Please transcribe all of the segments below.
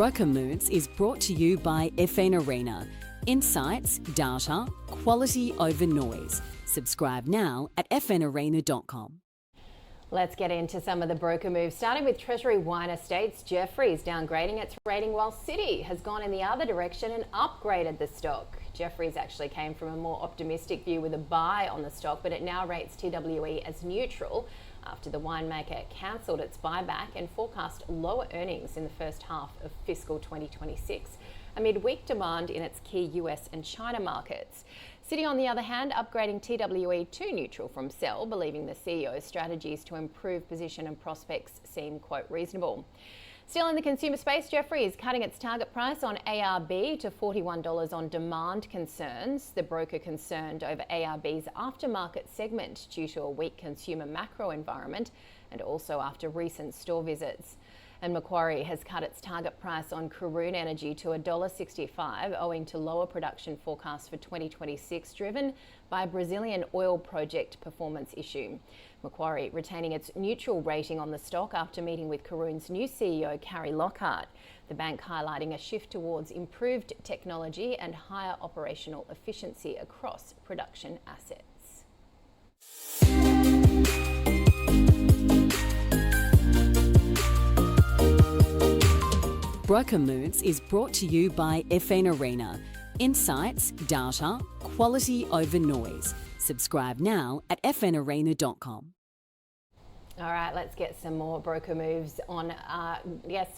Broker Moves is brought to you by FNArena. Insights, data, quality over noise. Subscribe now at FNArena.com. Let's get into some of the broker moves, starting with Treasury Wine Estates. Jefferies downgrading its rating, while Citi has gone in the other direction and upgraded the stock. Jefferies actually came from a more optimistic view with a buy on the stock, but it now rates TWE as neutral after the winemaker cancelled its buyback and forecast lower earnings in the first half of fiscal 2026 amid weak demand in its key US and China markets. Citi, on the other hand, upgrading TWE to neutral from sell, believing the CEO's strategies to improve position and prospects seem, quote, reasonable. Still in the consumer space, Jefferies is cutting its target price on ARB to $41 on demand concerns. The broker concerned over ARB's aftermarket segment due to a weak consumer macro environment and also after recent store visits. And Macquarie has cut its target price on Karoon Energy to $1.65 owing to lower production forecasts for 2026 driven by a Brazilian oil project performance issue. Macquarie retaining its neutral rating on the stock after meeting with Karoon's new CEO Carrie Lockhart. The bank highlighting a shift towards improved technology and higher operational efficiency across production assets. Broker Moves is brought to you by FNArena. Insights, data, quality over noise. Subscribe now at FNArena.com. All right, let's get some more broker moves on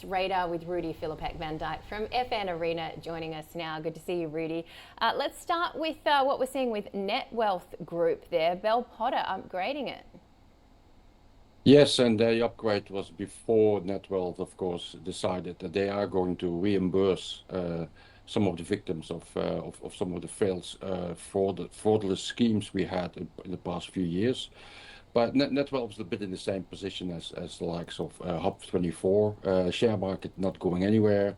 radar with Rudy Philippak-Van Dyke from FNArena joining us now. Good to see you, Rudy. Let's start with what we're seeing with Netwealth Group there. Bell Potter upgrading it. Yes, and the upgrade was before Netwealth, of course, decided that they are going to reimburse some of the victims of some of the failed fraudulent schemes we had in the past few years. But Netwealth is a bit in the same position as the likes of Hub24, share market not going anywhere.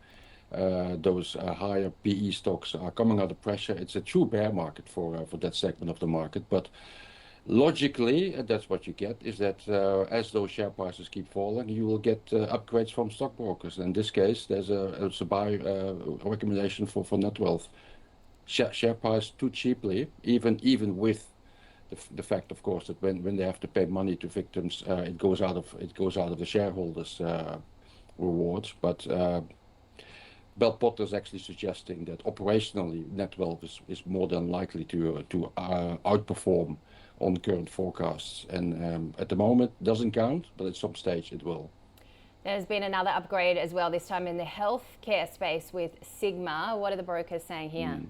Those higher PE stocks are coming under pressure. It's a true bear market for that segment of the market, but logically, that's what you get, is that as those share prices keep falling, you will get upgrades from stockbrokers. In this case, there's a buy recommendation for Netwealth. Share price too cheaply, even with the fact, of course, that when they have to pay money to victims, it goes out of the shareholders' rewards. But Bell Potter is actually suggesting that operationally, Netwealth is more than likely to outperform on current forecasts, and at the moment doesn't count, but at some stage it will. There's been another upgrade as well, this time in the healthcare space with Sigma. What are the brokers saying here?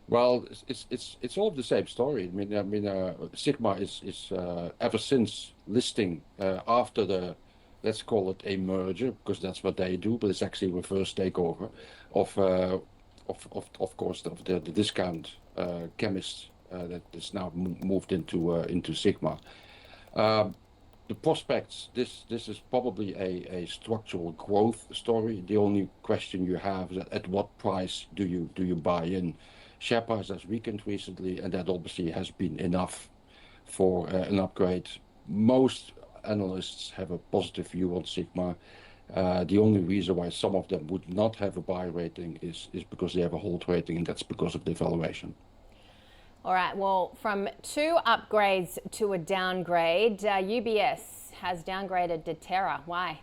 Well, it's all the same story. I mean, Sigma is ever since listing after the, let's call it a merger, because that's what they do, but it's actually a reverse takeover of course the discount chemists that is now moved into Sigma. The prospects, this is probably a structural growth story. The only question you have is at what price do you buy in? Share price has weakened recently, and that obviously has been enough for an upgrade. Most analysts have a positive view on Sigma. The only reason why some of them would not have a buy rating is because they have a hold rating, and that's because of the valuation. All right, well, from 2 upgrades to a downgrade, UBS has downgraded Deterra. Why?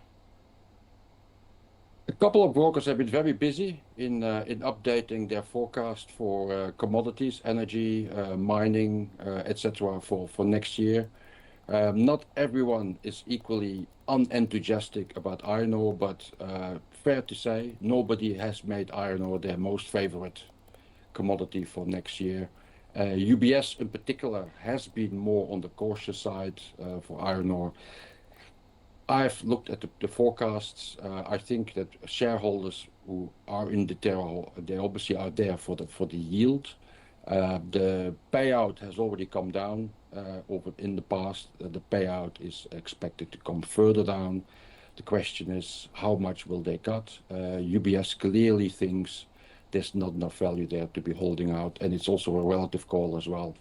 A couple of brokers have been very busy in updating their forecast for commodities, energy, mining, etc. for next year. Not everyone is equally unenthusiastic about iron ore, but fair to say, nobody has made iron ore their most favorite commodity for next year. UBS in particular has been more on the cautious side for iron ore. I've looked at the forecasts. I think that shareholders who are in Deterra, they obviously are there for the yield. The payout has already come down over in the past. The payout is expected to come further down. The question is, how much will they cut? UBS clearly thinks there's not enough value there to be holding out, and it's also a relative call as well.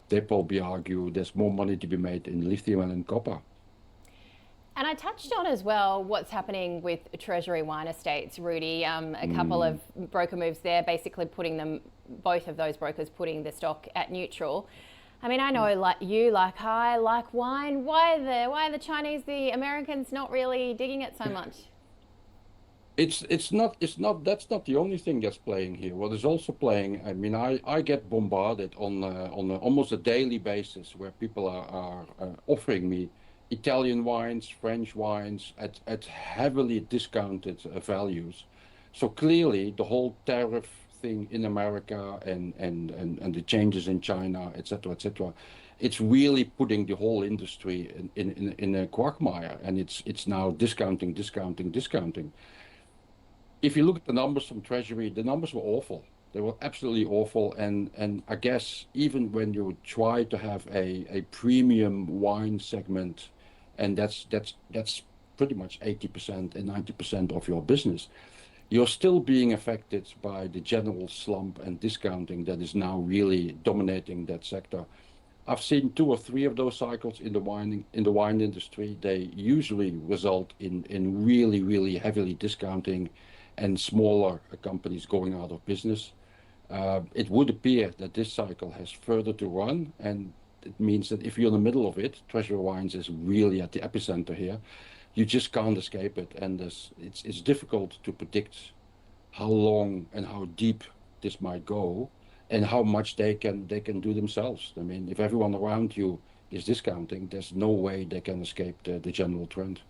They probably argue there's more money to be made in lithium and in copper. And I touched on as well what's happening with Treasury wine estates, Rudy. A couple of broker moves there, basically both of those brokers putting the stock at neutral. I mean, I know like you, like I, like wine. Why are the Chinese, the Americans not really digging it so much? It's not that's not the only thing that's playing here. What is also playing, I mean, I get bombarded on almost a daily basis where people are offering me Italian wines, French wines at heavily discounted values. So clearly the whole tariff thing in America and the changes in China, etc., it's really putting the whole industry in a quagmire, and it's now discounting. If you look at the numbers from Treasury, the numbers were awful. They were absolutely awful. And I guess even when you try to have a premium wine segment, and that's pretty much 80% and 90% of your business, you're still being affected by the general slump and discounting that is now really dominating that sector. I've seen 2 or 3 of those cycles in the wine industry. They usually result in really heavily discounting and smaller companies going out of business. It would appear that this cycle has further to run, and it means that if you're in the middle of it, Treasury Wines is really at the epicenter here. You just can't escape it, and it's difficult to predict how long and how deep this might go, and how much they can do themselves. I mean, if everyone around you is discounting, there's no way they can escape the general trend.